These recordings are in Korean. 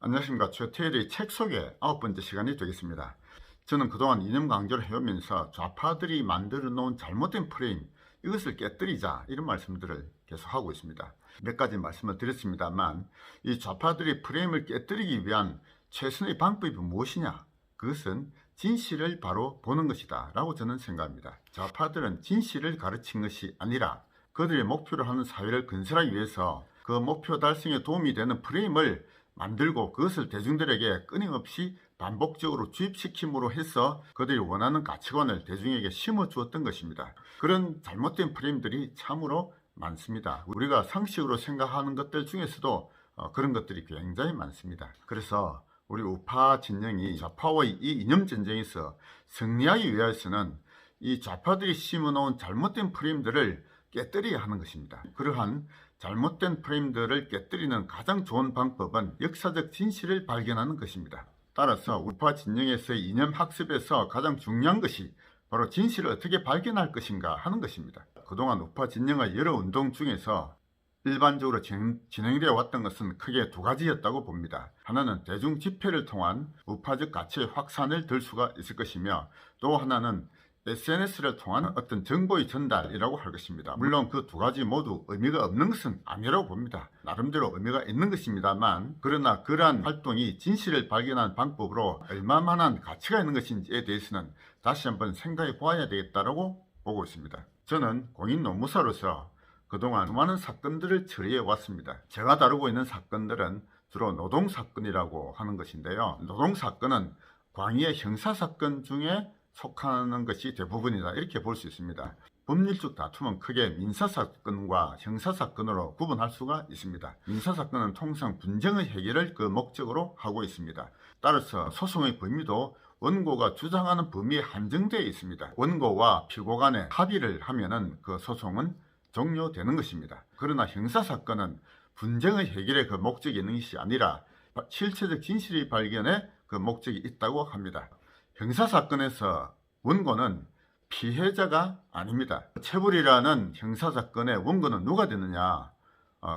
안녕하십니까. 최태일의 책 소개 9번째 시간이 되겠습니다. 저는 그동안 이념 강조를 해오면서 좌파들이 만들어 놓은 잘못된 프레임, 이것을 깨뜨리자, 이런 말씀들을 계속 하고 있습니다. 몇 가지 말씀을 드렸습니다만, 이 좌파들이 프레임을 깨뜨리기 위한 최선의 방법이 무엇이냐? 그것은 진실을 바로 보는 것이다 라고 저는 생각합니다. 좌파들은 진실을 가르친 것이 아니라 그들의 목표로 하는 사회를 건설하기 위해서 그 목표 달성에 도움이 되는 프레임을 만들고 그것을 대중들에게 끊임없이 반복적으로 주입시킴으로 해서 그들이 원하는 가치관을 대중에게 심어주었던 것입니다. 그런 잘못된 프레임들이 참으로 많습니다. 우리가 상식으로 생각하는 것들 중에서도 그런 것들이 굉장히 많습니다. 그래서 우리 우파 진영이 좌파와의 이 이념 전쟁에서 승리하기 위해서는 이 좌파들이 심어놓은 잘못된 프레임들을 깨뜨려야 하는 것입니다. 그러한 잘못된 프레임들을 깨뜨리는 가장 좋은 방법은 역사적 진실을 발견하는 것입니다. 따라서 우파 진영에서의 이념 학습에서 가장 중요한 것이 바로 진실을 어떻게 발견할 것인가 하는 것입니다. 그동안 우파 진영의 여러 운동 중에서 일반적으로 진행되어 왔던 것은 크게 두 가지였다고 봅니다. 하나는 대중 집회를 통한 우파적 가치의 확산을 들 수가 있을 것이며, 또 하나는 SNS를 통한 어떤 정보의 전달이라고 할 것입니다. 물론 그 두 가지 모두 의미가 없는 것은 아니라고 봅니다. 나름대로 의미가 있는 것입니다만, 그러나 그러한 활동이 진실을 발견하는 방법으로 얼마만한 가치가 있는 것인지에 대해서는 다시 한번 생각해 보아야 되겠다고 보고 있습니다. 저는 공인 노무사로서 그동안 수많은 사건들을 처리해 왔습니다. 제가 다루고 있는 사건들은 주로 노동사건이라고 하는 것인데요. 노동사건은 광의의 형사사건 중에 속하는 것이 대부분이다, 이렇게 볼 수 있습니다. 법률적 다툼은 크게 민사사건과 형사사건으로 구분할 수가 있습니다. 민사사건은 통상 분쟁의 해결을 그 목적으로 하고 있습니다. 따라서 소송의 범위도 원고가 주장하는 범위에 한정되어 있습니다. 원고와 피고 간에 합의를 하면은 그 소송은 종료되는 것입니다. 그러나 형사사건은 분쟁의 해결에 그 목적이 있는 것이 아니라 실체적 진실의 발견에 그 목적이 있다고 합니다. 형사사건에서 원고는 피해자가 아닙니다. 체불이라는 형사사건의 원고는 누가 되느냐?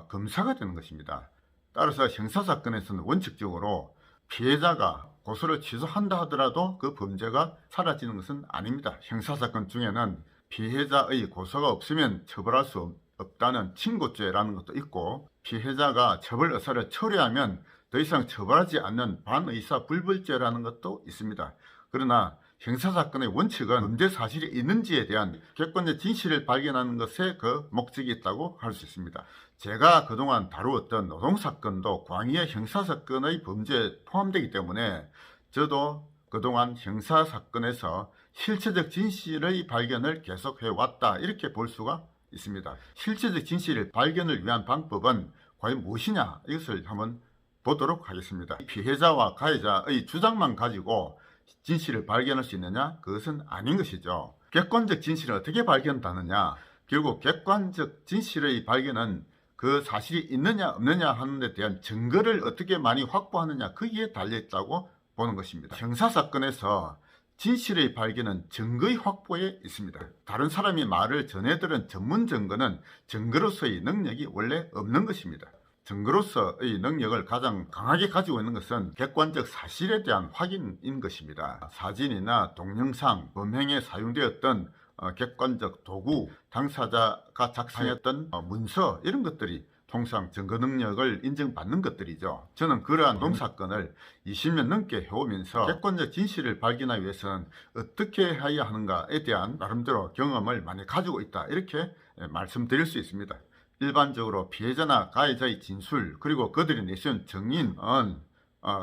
검사가 되는 것입니다. 따라서 형사사건에서는 원칙적으로 피해자가 고소를 취소한다 하더라도 그 범죄가 사라지는 것은 아닙니다. 형사사건 중에는 피해자의 고소가 없으면 처벌할 수 없다는 친고죄라는 것도 있고, 피해자가 처벌 의사를 철회하면 더 이상 처벌하지 않는 반의사 불벌죄라는 것도 있습니다. 그러나 형사사건의 원칙은 범죄 사실이 있는지에 대한 객관적 진실을 발견하는 것에 그 목적이 있다고 할 수 있습니다. 제가 그동안 다루었던 노동사건도 광의의 형사사건의 범죄에 포함되기 때문에 저도 그동안 형사사건에서 실체적 진실의 발견을 계속해 왔다, 이렇게 볼 수가 있습니다. 실체적 진실의 발견을 위한 방법은 과연 무엇이냐, 이것을 한번 보도록 하겠습니다. 피해자와 가해자의 주장만 가지고 진실을 발견할 수 있느냐? 그것은 아닌 것이죠. 객관적 진실을 어떻게 발견하느냐? 결국 객관적 진실의 발견은 그 사실이 있느냐 없느냐 하는 데 대한 증거를 어떻게 많이 확보하느냐, 거기에 달려있다고 보는 것입니다. 형사사건에서 진실의 발견은 증거의 확보에 있습니다. 다른 사람이 말을 전해들은 전문 증거는 증거로서의 능력이 원래 없는 것입니다. 증거로서의 능력을 가장 강하게 가지고 있는 것은 객관적 사실에 대한 확인인 것입니다. 사진이나 동영상, 범행에 사용되었던 객관적 도구, 당사자가 작성했던 문서, 이런 것들이 통상 증거 능력을 인정받는 것들이죠. 저는 그러한 노동사건을 20년 넘게 해오면서 객관적 진실을 발견하기 위해서는 어떻게 해야 하는가에 대한 나름대로 경험을 많이 가지고 있다, 이렇게 말씀드릴 수 있습니다. 일반적으로 피해자나 가해자의 진술, 그리고 그들이 내세운 증인은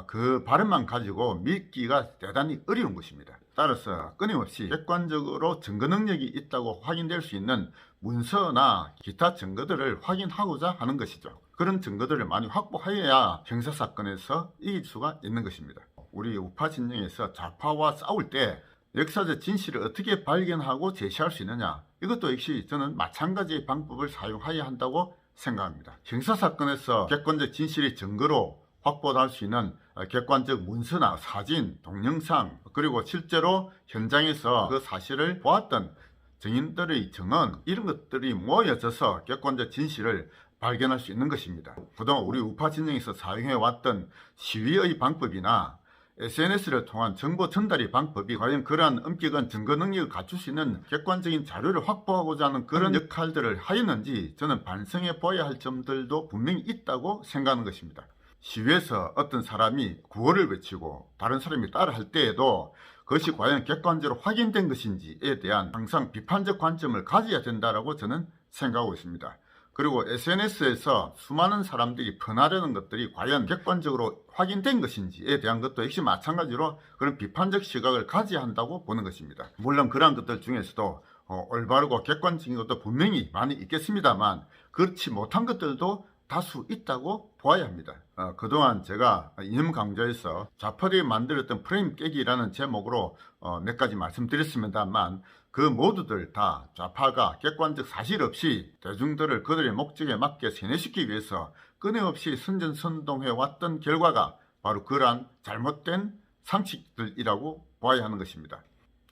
그 발언만 가지고 믿기가 대단히 어려운 것입니다. 따라서 끊임없이 객관적으로 증거 능력이 있다고 확인될 수 있는 문서나 기타 증거들을 확인하고자 하는 것이죠. 그런 증거들을 많이 확보해야 형사사건에서 이길 수가 있는 것입니다. 우리 우파 진영에서 좌파와 싸울 때 역사적 진실을 어떻게 발견하고 제시할 수 있느냐, 이것도 역시 저는 마찬가지의 방법을 사용해야 한다고 생각합니다. 형사사건에서 객관적 진실의 증거로 확보할 수 있는 객관적 문서나 사진, 동영상, 그리고 실제로 현장에서 그 사실을 보았던 증인들의 증언, 이런 것들이 모여져서 객관적 진실을 발견할 수 있는 것입니다. 그동안 우리 우파 진영에서 사용해왔던 시위의 방법이나 SNS를 통한 정보 전달의 방법이 과연 그러한 엄격한 증거 능력을 갖출 수 있는 객관적인 자료를 확보하고자 하는 그런 역할들을 하였는지 저는 반성해 보아야 할 점들도 분명히 있다고 생각하는 것입니다. 시위에서 어떤 사람이 구호를 외치고 다른 사람이 따라 할 때에도 그것이 과연 객관적으로 확인된 것인지에 대한 항상 비판적 관점을 가져야 된다고 저는 생각하고 있습니다. 그리고 SNS에서 수많은 사람들이 퍼나르는 것들이 과연 객관적으로 확인된 것인지에 대한 것도 역시 마찬가지로 그런 비판적 시각을 가져야 한다고 보는 것입니다. 물론 그러한 것들 중에서도 올바르고 객관적인 것도 분명히 많이 있겠습니다만 그렇지 못한 것들도 다수 있다고 보아야 합니다. 그동안 제가 이념 강좌에서 좌파들이 만들었던 프레임 깨기라는 제목으로 몇 가지 말씀드렸습니다만 그 모두들 다 좌파가 객관적 사실 없이 대중들을 그들의 목적에 맞게 세뇌시키기 위해서 끊임없이 선전선동해왔던 결과가 바로 그러한 잘못된 상식들이라고 봐야 하는 것입니다.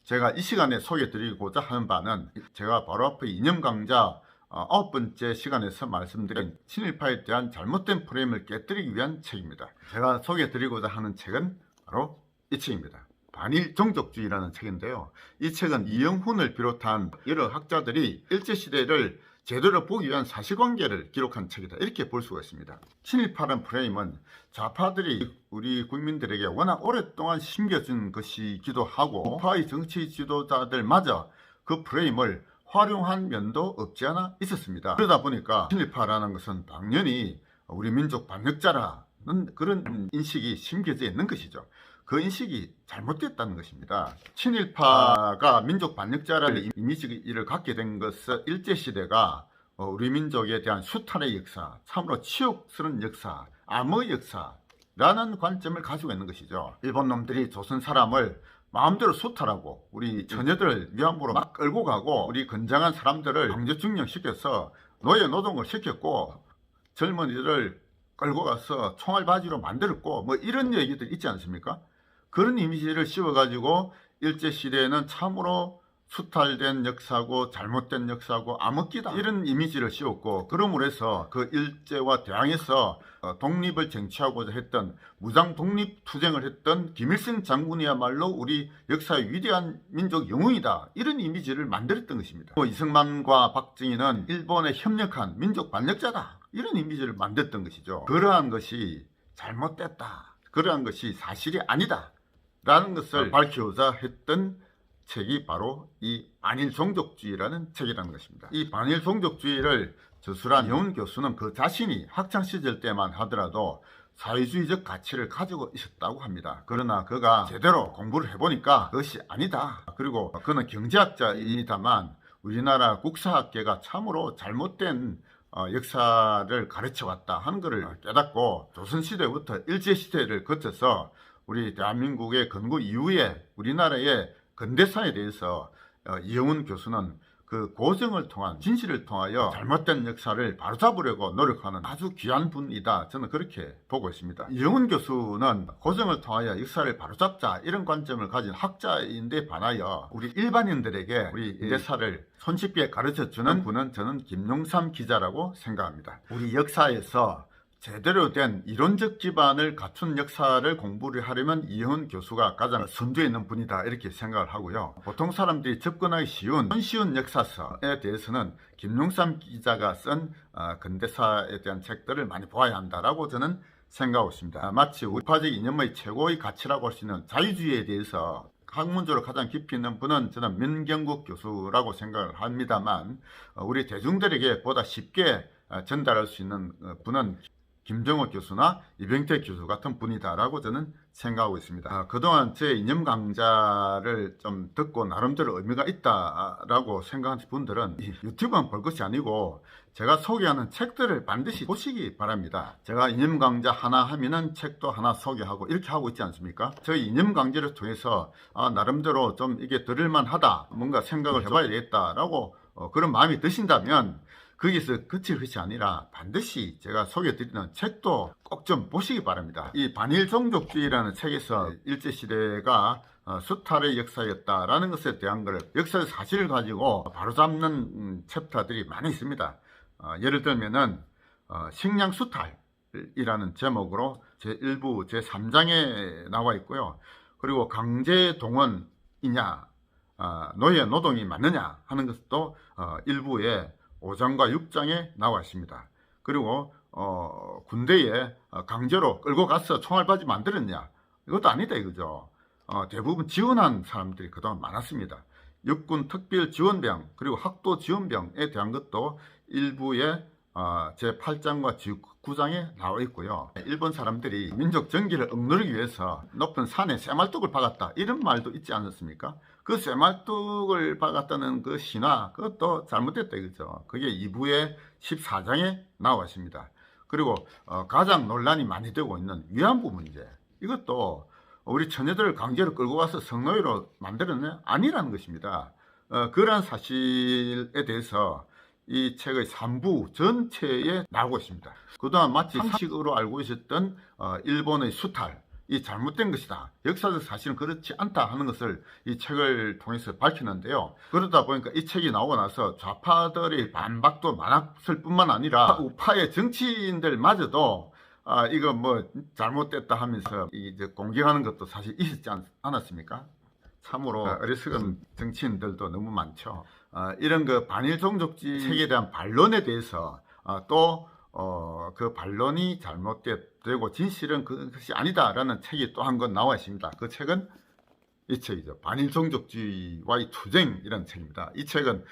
제가 이 시간에 소개해드리고자 하는 바는 제가 바로 앞에 이념 강좌 9번째 시간에서 말씀드린 친일파에 대한 잘못된 프레임을 깨뜨리기 위한 책입니다. 제가 소개해드리고자 하는 책은 바로 이 책입니다. 반일 종족주의라는 책인데요. 이 책은 이영훈을 비롯한 여러 학자들이 일제시대를 제대로 보기 위한 사실관계를 기록한 책이다, 이렇게 볼 수가 있습니다. 친일파란 프레임은 좌파들이 우리 국민들에게 워낙 오랫동안 심겨준 것이기도 하고 우파의 정치 지도자들마저 그 프레임을 활용한 면도 없지 않아 있었습니다. 그러다 보니까 친일파라는 것은 당연히 우리 민족 반역자라는 그런 인식이 심겨져 있는 것이죠. 그 인식이 잘못됐다는 것입니다. 친일파가 민족 반역자라는 이미지를 갖게 된 것은 일제시대가 우리 민족에 대한 수탈의 역사, 참으로 치욕스러운 역사, 암의 역사라는 관점을 가지고 있는 것이죠. 일본 놈들이 조선 사람을 마음대로 수탈하고 우리 처녀들을 위안부로 막 끌고 가고 우리 건장한 사람들을 강제징용시켜서 노예 노동을 시켰고 젊은이들을 끌고 가서 총알바지로 만들었고 뭐 이런 얘기들 있지 않습니까? 그런 이미지를 씌워가지고 일제시대에는 참으로 수탈된 역사고 잘못된 역사고 암흑기다 이런 이미지를 씌웠고, 그러므로 해서 그 일제와 대항해서 독립을 쟁취하고자 했던 무장 독립투쟁을 했던 김일성 장군이야말로 우리 역사의 위대한 민족 영웅이다, 이런 이미지를 만들었던 것입니다. 이승만과 박정희는 일본에 협력한 민족 반역자다, 이런 이미지를 만들었던 것이죠. 그러한 것이 잘못됐다, 그러한 것이 사실이 아니다 라는 것을 밝히고자 했던 책이 바로 이 반일 종족주의라는 책이라는 것입니다. 이 반일 종족주의를 저술한 이영훈 교수는 그 자신이 학창시절 때만 하더라도 사회주의적 가치를 가지고 있었다고 합니다. 그러나 그가 제대로 공부를 해보니까 그것이 아니다. 그리고 그는 경제학자이다만 우리나라 국사학계가 참으로 잘못된 역사를 가르쳐왔다 하는 것을 깨닫고 조선시대부터 일제시대를 거쳐서 우리 대한민국의 건국 이후에 우리나라의 근대사에 대해서 이영훈 교수는 그 고증을 통한 진실을 통하여 잘못된 역사를 바로잡으려고 노력하는 아주 귀한 분이다, 저는 그렇게 보고 있습니다. 이영훈 교수는 고증을 통하여 역사를 바로잡자 이런 관점을 가진 학자인데 반하여 우리 일반인들에게 우리 근대사를 손쉽게 가르쳐주는 분은 저는 김용삼 기자라고 생각합니다. 우리 역사에서 제대로 된 이론적 기반을 갖춘 역사를 공부를 하려면 이영훈 교수가 가장 선두에 있는 분이다, 이렇게 생각을 하고요. 보통 사람들이 접근하기 쉬운 역사서에 대해서는 김용삼 기자가 쓴 근대사에 대한 책들을 많이 보아야 한다라고 저는 생각하고 있습니다. 마치 우파적 이념의 최고의 가치라고 할 수 있는 자유주의에 대해서 학문적으로 가장 깊이 있는 분은 저는 민경국 교수라고 생각을 합니다만 우리 대중들에게 보다 쉽게 전달할 수 있는 분은 김정호 교수나 이병택 교수 같은 분이다라고 저는 생각하고 있습니다. 그동안 제 이념 강좌를 좀 듣고 나름대로 의미가 있다라고 생각하는 분들은 유튜브만 볼 것이 아니고 제가 소개하는 책들을 반드시 보시기 바랍니다. 제가 이념 강좌 하나 하면은 책도 하나 소개하고 이렇게 하고 있지 않습니까? 저희 이념 강좌를 통해서 나름대로 좀 이게 들을만하다, 뭔가 생각을 해봐야 되겠다라고 그런 마음이 드신다면 거기서 그칠 것이 아니라 반드시 제가 소개해드리는 책도 꼭 좀 보시기 바랍니다. 이 반일 종족주의라는 책에서 일제시대가 수탈의 역사였다라는 것에 대한 역사의 사실을 가지고 바로잡는 챕터들이 많이 있습니다. 예를 들면은 식량수탈이라는 제목으로 제1부 제3장에 나와 있고요. 그리고 강제동원이냐 노예 노동이 맞느냐 하는 것도 1부의 5장과 6장에 나와 있습니다. 그리고 군대에 강제로 끌고 가서 총알바지 만들었냐, 이것도 아니다 이거죠. 대부분 지원한 사람들이 그동안 많았습니다. 육군 특별지원병 그리고 학도지원병에 대한 것도 일부의 제8장과 제9장에 나와 있고요. 일본 사람들이 민족 정기를 억누르기 위해서 높은 산에 쇠말뚝을 박았다, 이런 말도 있지 않았습니까? 그 쇠말뚝을 박았다는 그 신화, 그것도 잘못됐다 이거죠. 그게 2부의 14장에 나와 있습니다. 그리고 가장 논란이 많이 되고 있는 위안부 문제, 이것도 우리 처녀들을 강제로 끌고 가서 성노예로 만들었네? 아니라는 것입니다. 그러한 사실에 대해서 이 책의 3부 전체에 나오고 있습니다. 그동안 마치 상식으로 알고 있었던 일본의 수탈, 이 잘못된 것이다, 역사적 사실은 그렇지 않다 하는 것을 이 책을 통해서 밝히는데요. 그러다 보니까 이 책이 나오고 나서 좌파들의 반박도 많았을 뿐만 아니라 우파의 정치인들마저도 이거 뭐 잘못됐다 하면서 이제 공격하는 것도 사실 있었지 않았습니까? 참으로 어리석은 정치인들도 너무 많죠. 이런 그 반일 종족주의 책에 대한 반론에 대해서 또 그 반론이 잘못되고 진실은 그것이 아니다라는 책이 또 한 권 나와 있습니다. 그 책은 이 책이죠. 반일 종족주의와의 투쟁이라는 책입니다. 이 책은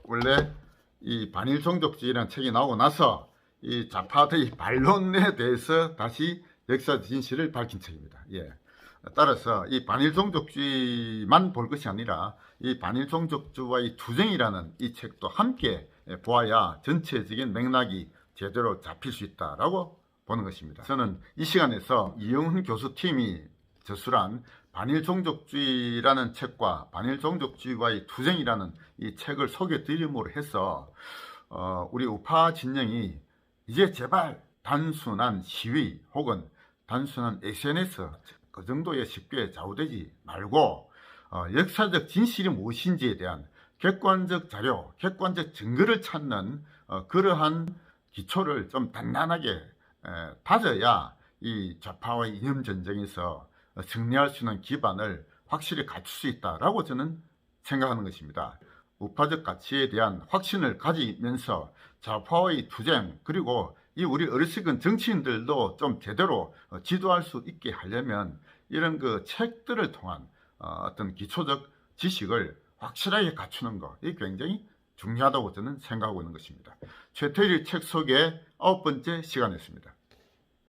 원래 이 반일 종족주의라는 책이 나오고 나서 이 좌파들의 반론에 대해서 다시 역사 진실을 밝힌 책입니다. 예. 따라서 이 반일 종족주의만 볼 것이 아니라 이 반일 종족주의와의 투쟁이라는 이 책도 함께 보아야 전체적인 맥락이 제대로 잡힐 수 있다라고 보는 것입니다. 저는 이 시간에서 이영훈 교수 팀이 저술한 반일 종족주의라는 책과 반일 종족주의와의 투쟁이라는 이 책을 소개해 드림으로 해서 우리 우파 진영이 이제 제발 단순한 시위 혹은 단순한 SNS 그 정도에 쉽게 좌우되지 말고 역사적 진실이 무엇인지에 대한 객관적 자료, 객관적 증거를 찾는 그러한 기초를 좀 단단하게 다져야 이 좌파와의 이념 전쟁에서 승리할 수 있는 기반을 확실히 갖출 수 있다라고 저는 생각하는 것입니다. 우파적 가치에 대한 확신을 가지면서 좌파의 투쟁, 그리고 이 우리 어리석은 정치인들도 좀 제대로 지도할 수 있게 하려면 이런 그 책들을 통한 어떤 기초적 지식을 확실하게 갖추는 것, 이 굉장히 중요하다고 저는 생각하고 있는 것입니다. 최태일의 책 소개 9번째 시간이었습니다.